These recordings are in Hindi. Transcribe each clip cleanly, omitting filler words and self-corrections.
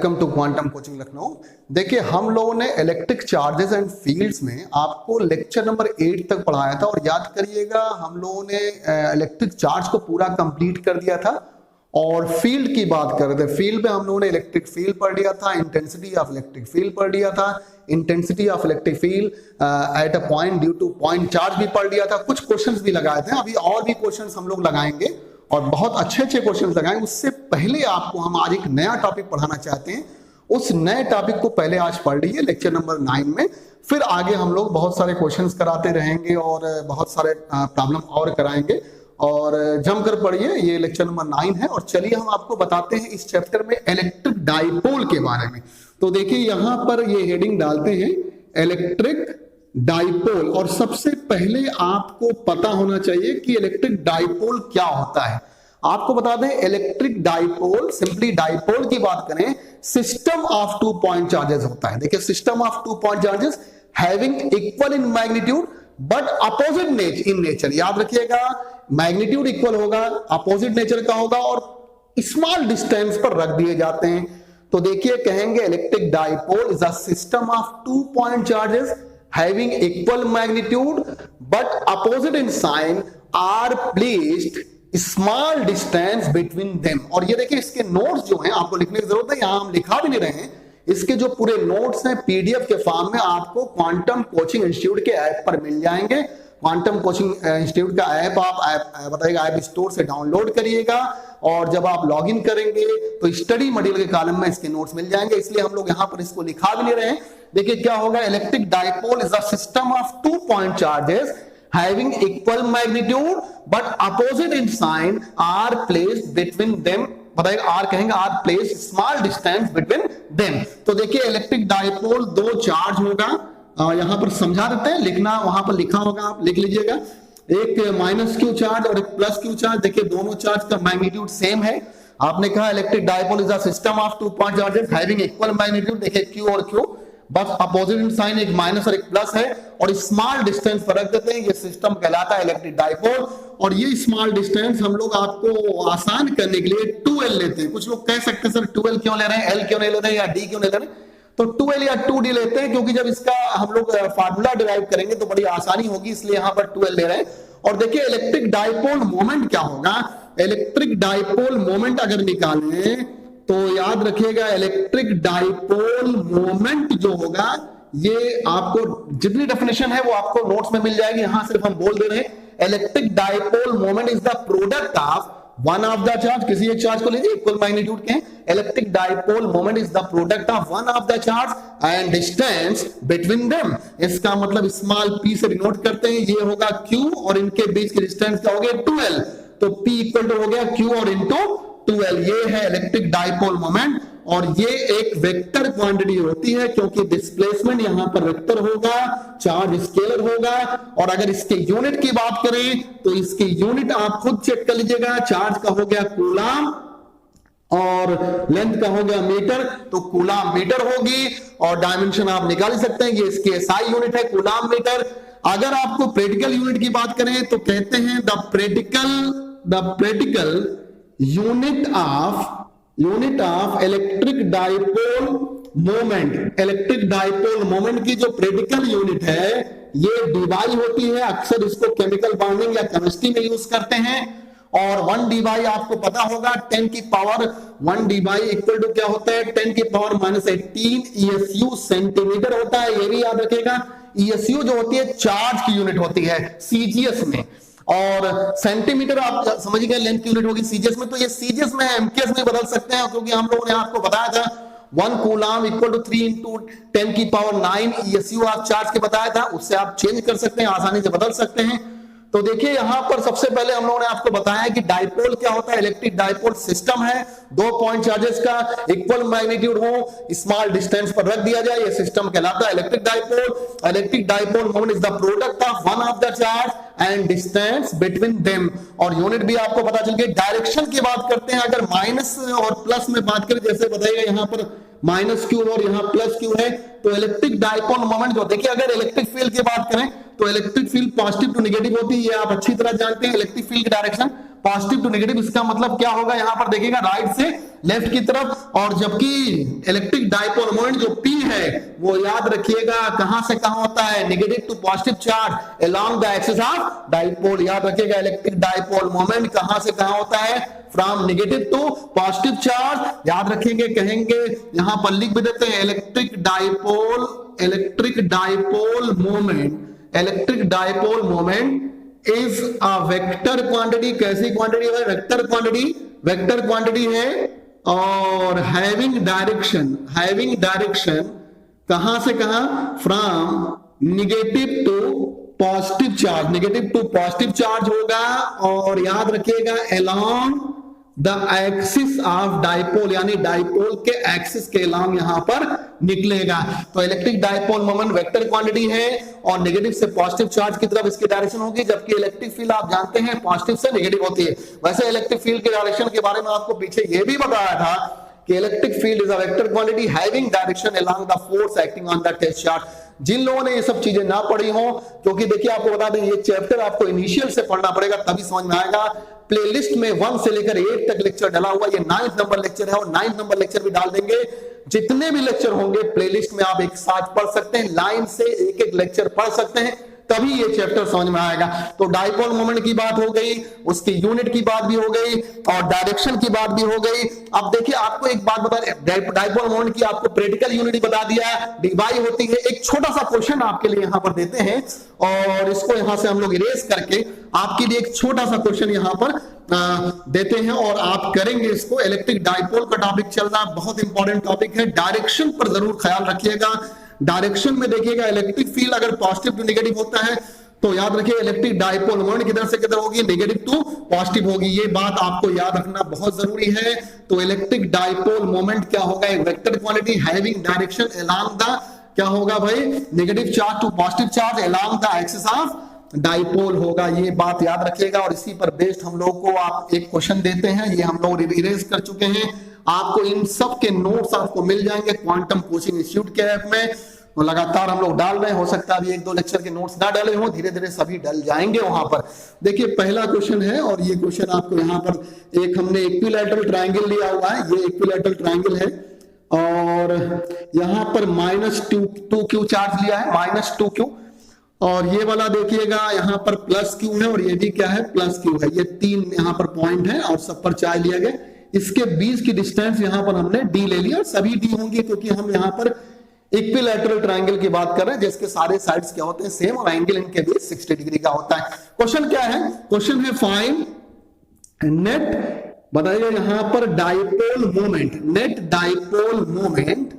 Welcome to quantum coaching Lucknow. देखिए, हम लोगों ने इलेक्ट्रिक चार्जेस एंड फील्ड्स में आपको लेक्चर नंबर 8 तक पढ़ाया था और याद करिएगा हम लोगों ने इलेक्ट्रिक चार्ज को पूरा कंप्लीट कर दिया था और फील्ड की बात कर रहे थे। फील्ड में हम लोगों ने इलेक्ट्रिक फील्ड पढ़ लिया था, इंटेंसिटी ऑफ इलेक्ट्रिक फील्ड पढ़ लिया था, intensity of electric field at a point due two point charge भी पढ़ लिया था, कुछ क्वेश्चंस भी लगाए थे। अभी और भी क्वेश्चंस हम लोग लगाएंगे और बहुत अच्छे अच्छे क्वेश्चंस लगाएंगे। उससे पहले आपको हम आज एक नया टॉपिक पढ़ाना चाहते हैं। उस नए टॉपिक को पहले आज पढ़ लीजिए लेक्चर नंबर 9 में, फिर आगे हम लोग बहुत सारे क्वेश्चंस कराते रहेंगे और बहुत सारे प्रॉब्लम और कराएंगे और जमकर पढ़िए। ये लेक्चर नंबर 9 है और चलिए हम आपको बताते हैं इस चैप्टर में इलेक्ट्रिक डाइपोल के बारे में। तो देखिए यहाँ पर ये हेडिंग डालते हैं इलेक्ट्रिक डाइपोल और सबसे पहले आपको पता होना चाहिए कि इलेक्ट्रिक डाइपोल क्या होता है। आपको बता दें इलेक्ट्रिक डाइपोल, सिंपली डाइपोल की बात करें, सिस्टम ऑफ 2 पॉइंट चार्जेस होता है। देखिए, system of 2 point charges having equal in magnitude but opposite in nature. याद रखिएगा, मैग्नीट्यूड इक्वल होगा, अपोजिट नेचर का होगा और स्मॉल डिस्टेंस पर रख दिए जाते हैं। तो देखिए कहेंगे electric dipole is a system of 2 point charges having equal magnitude but opposite in sign are placed small distance between them। और ये देखिए इसके नोट्स जो हैं आपको लिखने की जरूरत है, यहां हम लिखा भी नहीं रहे हैं। इसके जो पूरे नोट्स हैं पीडीएफ के फॉर्म में आपको क्वांटम कोचिंग इंस्टीट्यूट के ऐप पर मिल जाएंगे। क्वांटम कोचिंग इंस्टीट्यूट का ऐप आप बताइएगा ऐप स्टोर से डाउनलोड करिएगा और जब आप लॉगिन करेंगे तो स्टडी मटेरियल के कॉलम में इसके नोट्स मिल जाएंगे, इसलिए हम लोग यहां पर इसको लिखा भी नहीं रहे हैं। देखिए क्या होगा, electric dipole is a system of 2 point charges having equal magnitude but opposite in sign are placed between them. बताइएगा आर कहेंगे are placed small distance between them. तो देखिए इलेक्ट्रिक डाइपोल 2 चार्ज होगा, यहां पर समझा देते हैं, लिखना वहां पर लिखा होगा, आप लिख लीजिएगा। एक माइनस क्यू चार्ज और एक प्लस क्यू चार्ज। देखिए दोनों चार्ज का मैग्नीट्यूड सेम है। आपने कहा electric dipole is a system of 2 point charges having equal magnitude. देखिए क्यू और क्यू बस अपोजिट इन साइन, एक माइनस और एक प्लस है और स्मॉल डिस्टेंस पर रख देते हैं। ये सिस्टम कहलाता है इलेक्ट्रिक डाइपोल। और ये स्मॉल डिस्टेंस हम लोग आपको आसान करने के लिए 2L लेते हैं। कुछ लोग कह सकते हैं सर 2L क्यों ले रहे हैं, L क्यों नहीं ले रहे हैं या D क्यों नहीं ले रहे हैं। तो 2L या 2D लेते हैं क्योंकि जब इसका हम लोग फार्मूला डिराइव करेंगे तो बड़ी आसानी होगी, इसलिए यहां पर 2L ले रहे हैं। और देखिए इलेक्ट्रिक डाइपोल मोमेंट क्या होगा। इलेक्ट्रिक डाइपोल मोमेंट अगर निकालें तो याद रखिएगा इलेक्ट्रिक डाइपोल मोमेंट जो होगा, ये आपको जितनी डेफिनेशन है वो आपको नोट्स में मिल जाएगी, यहां सिर्फ हम बोल दे रहे हैं। Electric dipole moment is the product of one of the charge, किसी एक चार्ज को लीजिए इक्वल मैग्नीट्यूड के। Electric dipole moment is the product of one of the charge and distance between them. इसका मतलब स्मॉल p से डिनोट करते हैं, ये होगा q और इनके बीच की डिस्टेंस क्या हो गया 2L। तो p इक्वल टू हो गया q और इनटू 2L। ये है इलेक्ट्रिक डाइपोल मोमेंट और ये एक वेक्टर क्वांटिटी होती है क्योंकि डिस्प्लेसमेंट यहां पर वेक्टर होगा, चार्ज स्केलर होगा। और अगर इसके यूनिट की बात करें तो इसकी यूनिट आप खुद चेक कर लीजिएगा। चार्ज का हो गया कूलाम और लेंथ का हो गया मीटर, तो कूलाम मीटर होगी और डायमेंशन आप निकाल सकते हैं। ये इसकी SI यूनिट है कूलाम मीटर। अगर आपको प्रैक्टिकल यूनिट की बात करें तो कहते हैं the practical unit of electric dipole moment. Electric dipole moment की जो प्रैक्टिकल यूनिट है ये डीवाई होती है। अक्सर इसको केमिकल बॉन्डिंग या केमिस्ट्री में यूज करते हैं। और 1 डीवाई आपको पता होगा 10 की पावर 1 डीवाई इक्वल टू क्या होता है 10 की पावर -18 ESU सेंटीमीटर होता है। ये भी याद रखिएगा। ESU जो होती है चार्ज की यूनिट होती है CGS में, और सेंटीमीटर आप समझ गए लेंथ की यूनिट होगी CGS में। तो ये CGS में MKS में बदल सकते हैं क्योंकि हम लोगों ने आपको बताया था 1 कूलाम इक्वल टू 3 इंटू 10 की पावर 9 ESU आप चार्ज के बताया था, उससे आप चेंज कर सकते हैं, आसानी से बदल सकते हैं। तो देखिए यहां पर सबसे पहले हम लोगों ने आपको बताया कि डाइपोल क्या होता है। इलेक्ट्रिक डाइपोल सिस्टम है, 2 पॉइंट चार्जेस का इक्वल मैग्नीट्यूड हो, स्मॉल डिस्टेंस पर रख दिया जाए, ये सिस्टम कहलाता है electric dipole. Electric dipole moment is the product of one of the charge and distance between them. और यूनिट भी आपको पता चल गई। डायरेक्शन की बात करते हैं, अगर माइनस और प्लस में बात करें, जैसे बताइएगा यहां पर माइनस क्यू और यहाँ प्लस क्यू है, तो इलेक्ट्रिक डाइपोल मोमेंट जो, देखिए अगर इलेक्ट्रिक फील्ड की बात करें तो electric field positive to negative होती है, ये आप अच्छी तरह जानते हैं। इलेक्ट्रिक फील्ड की डायरेक्शन पॉजिटिव टू नेगेटिव, इसका मतलब क्या होगा, यहां पर देखिएगा राइट से लेफ्ट की तरफ, और जबकि इलेक्ट्रिक डाइपोल मोमेंट जो P है वो याद रखिएगा कहां से कहां होता है, negative to positive charge along the axis of dipole. याद रखिएगा इलेक्ट्रिक डाइपोल मोमेंट कहां से कहां होता है, from negative to positive charge. याद रखेंगे, कहेंगे यहां पर लिख भी देते हैं electric dipole moment is a vector quantity. कैसी क्वांटिटी है, वेक्टर क्वांटिटी है, और हैविंग डायरेक्शन कहां से कहां, from negative to positive charge होगा, और याद रखिएगा along the axis of dipole, यानी डाइपोल के एक्सिस के अलोंग यहां पर निकलेगा। तो electric dipole moment vector quantity है और नेगेटिव से पॉजिटिव चार्ज की तरफ इसकी डायरेक्शन होगी, जबकि इलेक्ट्रिक फील्ड आप जानते हैं पॉजिटिव से नेगेटिव होती है। वैसे इलेक्ट्रिक फील्ड के डायरेक्शन के बारे में आपको पीछे यह भी बताया था कि electric field is a vector quantity having direction along the force acting on the test charge. जिन लोगों ने ये सब चीजें ना पढ़ी हो, क्योंकि देखिए आपको बता दें ये चैप्टर आपको इनिशियल से पढ़ना पड़ेगा तभी समझ में आएगा। प्लेलिस्ट में 1 से लेकर 8 तक लेक्चर डाला हुआ, ये 9th नंबर लेक्चर है और 9th नंबर लेक्चर भी डाल देंगे। जितने भी लेक्चर होंगे प्लेलिस्ट में आप एक साथ पढ़ सकते हैं, लाइन से एक एक लेक्चर पढ़ सकते हैं, तभी ये चैप्टर समझ में आएगा। तो डाइपोल मोमेंट की बात हो गई, उसकी यूनिट की बात भी हो गई और डायरेक्शन की बात भी हो गई। अब देखिए आपको एक बात बता, डाइपोल मोमेंट की आपको प्रैक्टिकल यूनिट बता दिया, डीवाई होती है। एक छोटा सा क्वेश्चन आपके लिए यहां पर देते हैं और इसको यहां से हम लोग इरेज करके आपके लिए एक छोटा सा क्वेश्चन यहां पर देते हैं और आप करेंगे इसको। इलेक्ट्रिक डाइपोल का टॉपिक चल रहा है, बहुत इंपॉर्टेंट टॉपिक है। डायरेक्शन पर जरूर ख्याल रखिएगा। डायरेक्शन में देखिएगा इलेक्ट्रिक फील्ड अगर पॉजिटिव टू नेगेटिव होता है तो याद रखिए इलेक्ट्रिक डाइपोल मोमेंट किधर से किधर होगी, नेगेटिव टू पॉजिटिव होगी। ये बात आपको याद रखना बहुत जरूरी है। तो इलेक्ट्रिक डाइपोल मोमेंट क्या होगा, एक vector quantity having direction along the, क्या होगा भाई, negative charge to positive charge along the axis of dipole होगा। ये बात याद रखिएगा और इसी पर बेस्ड हम लोग को आप एक क्वेश्चन देते हैं, ये हम लोग इरेज कर चुके हैं। आपको इन सब के नोट्स आपको मिल जाएंगे क्वांटम कोचिंग इंस्टीट्यूट के ऐप में, तो लगातार हम लोग डाल रहे हैं। हो सकता है अभी 1-2 लेक्चर के नोट्स ना डाले हों, धीरे धीरे सभी डल जाएंगे वहां पर। देखिए पहला क्वेश्चन है और ये क्वेश्चन आपको यहाँ पर एक हमने इक्विलैटरल ट्रायंगल लिया हुआ है, ये इक्विलैटरल ट्रायंगल है और यहाँ पर -2q चार्ज लिया है, -2q, और ये वाला देखिएगा यहाँ पर +q है और ये भी क्या है, +q है। ये 3 यहाँ पर पॉइंट है और सब पर चार्ज लिया गया। इसके बीच की डिस्टेंस यहाँ पर हमने d ले लिया, सभी d होंगे क्योंकि हम यहाँ पर इक्विलैटरल ट्रायंगल की बात कर रहे हैं जिसके सारे साइड्स क्या होते हैं, सेम, और एंगल इनके बीच 60 डिग्री का होता है। क्वेश्चन क्या है, क्वेश्चन है फाइंड नेट, बताइए यहाँ पर dipole moment, net dipole moment,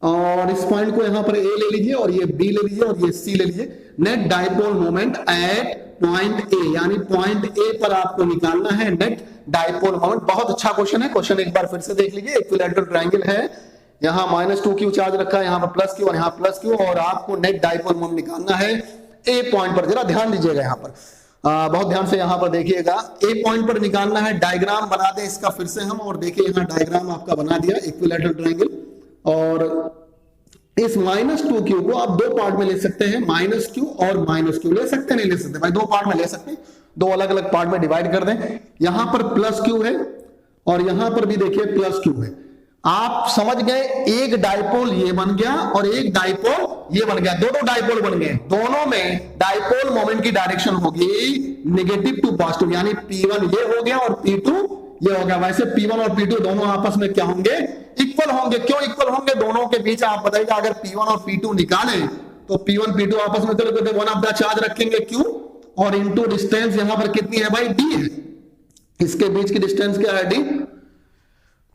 और इस पॉइंट को यहां पर ए ले लीजिए और ये बी ले लीजिए और ये सी ले लीजिए। Net dipole moment at point A, यानी पॉइंट ए पर आपको निकालना है नेट डाइपोल मोमेंट। बहुत अच्छा क्वेश्चन है, क्वेश्चन एक बार फिर से देख लीजिए। इक्विलैटरल ट्रायंगल है, यहाँ -2q चार्ज रखा है, यहाँ पर +q और यहाँ +q, और आपको नेट डाइपोल मोमेंट निकालना है ए पॉइंट पर। जरा ध्यान दीजिएगा यहाँ पर, बहुत ध्यान से यहाँ पर देखिएगा। ए पॉइंट पर निकालना है। डायग्राम बना दें इसका फिर से हम, और देखिए यहाँ डायग्राम आपका बना दिया इक्विलैटरल ट्रायंगल। और इस -2q को आप 2 पार्ट में ले सकते हैं, -q और -q ले सकते हैं, नहीं ले सकते भाई, 2 पार्ट में ले सकते हैं, 2 अलग अलग पार्ट में डिवाइड कर दें। यहां पर +q है और यहां पर भी देखिए +q है। आप समझ गए, एक डाइपोल ये बन गया और एक डाइपोल ये बन गया, दो डाइपोल बन गए। दोनों में डाइपोल मोमेंट की डायरेक्शन होगी नेगेटिव टू पॉजिटिव, यानी P1 ये हो गया और P2 ये हो गया। वैसे P1 और P2 दोनों आपस में क्या होंगे, इक्वल होंगे। क्यों इक्वल होंगे, दोनों के बीच आप बताइएगा अगर P1 और P2 निकालें तो P1 P2 आपस में चलो 1 ऑफ द चार्ज रखेंगे Q, और इनटू डिस्टेंस यहां पर कितनी है भाई, D है। इसके बीच की डिस्टेंस क्या है, D।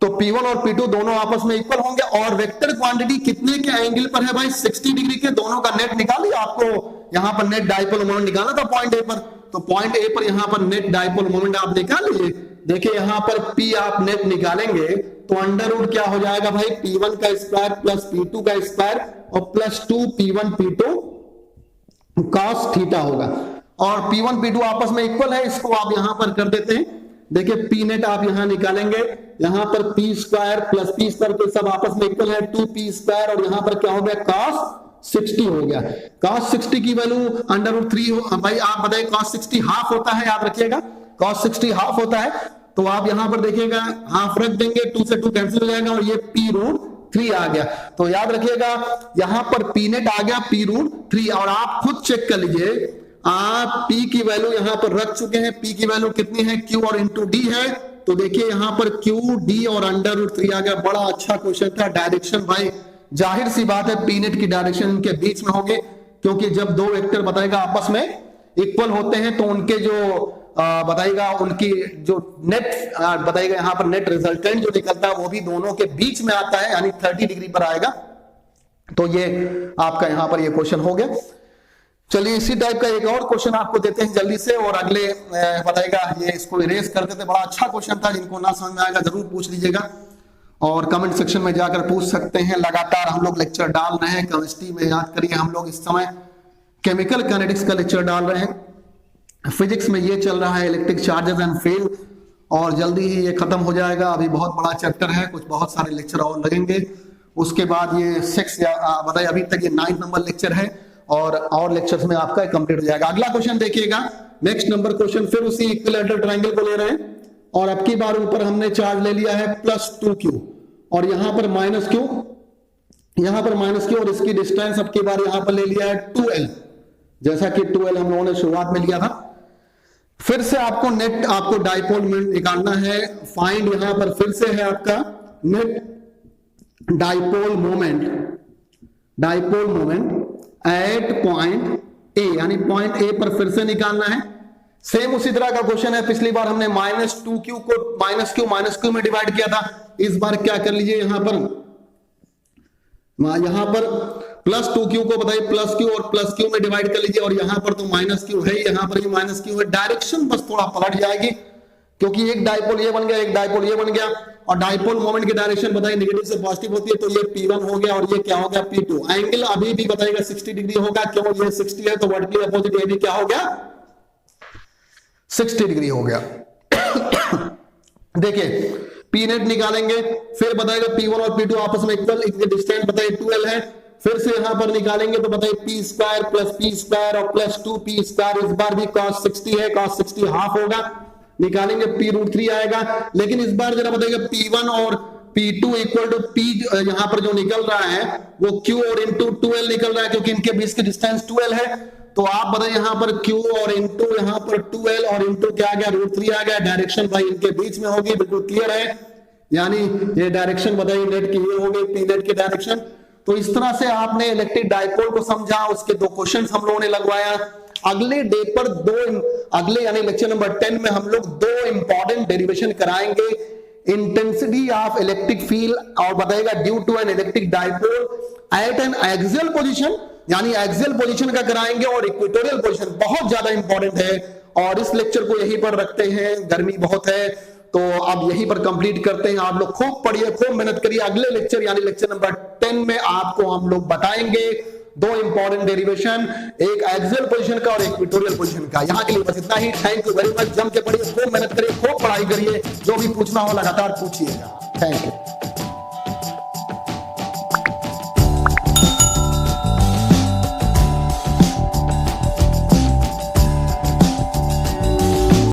तो P1 और P2 दोनों आपस में इक्वल होंगे। और वेक्टर क्वांटिटी कितने के एंगल पर है भाई, 60 डिग्री के। दोनों का नेट निकालिए, आपको यहां पर नेट डाइपोल मोमेंट निकालना था पॉइंट ए पर, तो पॉइंट ए पर यहां पर नेट डाइपोल मोमेंट आप निकाल लीजिए। देखिए यहां पर P आप नेट निकालेंगे तो अंडर क्या हो जाएगा भाई, P1 का स्क्वायर प्लस P2 का स्क्वायर और +2 P1 P2 cos थीटा होगा। और P1 P2 आपस में इक्वल है, इसको आप यहां पर कर देते हैं। देखिए P नेट आप यहां निकालेंगे, यहां पर P square plus P square तो सब आपस में इक्वल है, 2P स्क्वायर, और यहां पर क्या हो गया, cos 60 हो गया। cos 60 की वैल्यू √3 हो भाई, आप बताइए cos 60 हाफ होता है, याद रखिएगा cos 60 हाफ होता है, तो आप यहां पर देखिएगा हाफ रख देंगे, 2 से 2 कैंसिल हो जाएगा और ये p√3 आ गया। तो याद रखिएगा यहां पर p नेट आ गया p√3, और आप खुद चेक कर लीजिए, आप p की वैल्यू यहां पर रख चुके हैं, p की वैल्यू कितनी है, q और इंटू d है, तो देखिए यहां पर q d और √3 आ गया। बड़ा अच्छा क्वेश्चन था। डायरेक्शन भाई जाहिर सी बात है p नेट की डायरेक्शन इनके बीच में होगी, क्योंकि जब दो वेक्टर बताएगा आपस में इक्वल होते हैं तो उनके जो बताएगा उनकी जो नेट बताएगा यहां पर नेट रिजल्टेंट जो निकलता है वो भी दोनों के बीच में आता है, यानी 30 डिग्री पर आएगा। तो ये आपका यहां पर ये क्वेश्चन हो गया। चलिए इसी टाइप का एक और क्वेश्चन आपको देते हैं जल्दी से, और अगले बताएगा ये इसको इरेज कर देते। बड़ा अच्छा क्वेश्चन था, जिनको ना समझ में आएगा जरूर पूछ लीजिएगा और कमेंट सेक्शन में जाकर पूछ सकते हैं। लगातार हम लोग लेक्चर डाल रहे हैं केमिस्ट्री में, याद करिए हम लोग इस समय केमिकल काइनेटिक्स का लेक्चर डाल रहे हैं, फिजिक्स में ये चल रहा है इलेक्ट्रिक चार्जेस एंड फील्ड, और जल्दी ही ये खत्म हो जाएगा। अभी बहुत बड़ा चैप्टर है, कुछ बहुत सारे लेक्चर और लगेंगे, उसके बाद ये 6 या बताइए अभी तक ये 9 नंबर लेक्चर है, और लेक्चर्स में आपका कंप्लीट हो जाएगा। अगला क्वेश्चन देखिएगा, नेक्स्ट नंबर क्वेश्चन, फिर उसी इक्विलैटरल ट्रायंगल को ले रहे हैं, और अब की बार ऊपर हमने चार्ज ले लिया है +2q, और यहां पर -q, यहां पर -q, और इसकी डिस्टेंस अब की बार यहां पर ले लिया है 2l, जैसा कि 2l हम लोगों ने शुरुआत में लिया था। फिर से आपको नेट आपको डाइपोल मोमेंट निकालना है, फाइंड यहां पर फिर से है आपका net dipole moment at point A, यानी पॉइंट ए पर फिर से निकालना है। सेम उसी तरह का क्वेश्चन है, पिछली बार हमने -2q को -q में डिवाइड किया था, इस बार क्या कर लीजिए यहां पर +2q को बताइए +q और +q में डिवाइड कर लीजिए, और यहां पर तो -q है, यहां पर भी -q है। डायरेक्शन बस थोड़ा पलट जाएगी, क्योंकि एक डाइपोल ये बन गया, एक डाइपोल ये बन गया, और डाइपोल मोमेंट की डायरेक्शन बताइए नेगेटिव से पॉजिटिव होती है, तो ये P1 हो गया और ये क्या हो गया P2। एंगल अभी भी बताइएगा 60 डिग्री होगा, क्यों ये 60 है तो वर्टिकली अपोजिट ये भी क्या हो गया 60 डिग्री हो गया। देखिए P नेट निकालेंगे, फिर बताएगा P1 और P2 आपस में इक्वल, इनके डिस्टेंस बताइए 2l है, फिर से यहां पर निकालेंगे तो बताइए p² + p² और +2p², इस बार भी cos 60 है, cos 60 हाफ होगा, निकालेंगे p√3 आएगा। लेकिन इस बार जरा बताइएगा P1 और P2 इक्वल टू P, यहां पर जो निकल रहा है वो Q और इंटू 2l निकल रहा है, क्योंकि इनके बीच की डिस्टेंस 2l है। तो आप बताइए यहां पर Q और इंटू यहां पर 2l और इंटू क्या आ गया √3 आ गया। डायरेक्शन भाई इनके बीच में होगी, बिल्कुल क्लियर है, यानी ये डायरेक्शन बताइए नेट की ये हो गई P नेट की डायरेक्शन। तो इस तरह से आपने इलेक्ट्रिक डाइपोल को समझा, उसके 2 क्वेश्चंस हम लोगों ने लगवाया। अगले डे पर अगले यानी लेक्चर नंबर 10 में हम लोग 2 इंपॉर्टेंट डेरिवेशन कराएंगे, इंटेंसिटी ऑफ इलेक्ट्रिक फील्ड, और बताएगा due to an electric dipole at an axial position, यानी एक्सियल पोजीशन का कराएंगे, और इक्वेटोरियल पोजीशन बहुत ज्यादा इंपॉर्टेंट है। और इस लेक्चर को यहीं पर रखते हैं, गर्मी बहुत है तो अब यहीं पर कंप्लीट करते हैं। आप लोग खूब पढ़िए, खूब मेहनत करिए। अगले लेक्चर यानी लेक्चर नंबर 10 में आपको हम लोग बताएंगे 2 इंपॉर्टेंट डेरिवेशन, एक एक्सियल पोजीशन का और इक्वेटोरियल पोजीशन का। यहां के लिए बस इतना ही। Thank you very much. जम के पढ़िए, खूब मेहनत करिए, खूब पढ़ाई करिए, जो भी पूछना हो लगातार पूछिएगा। Thank you.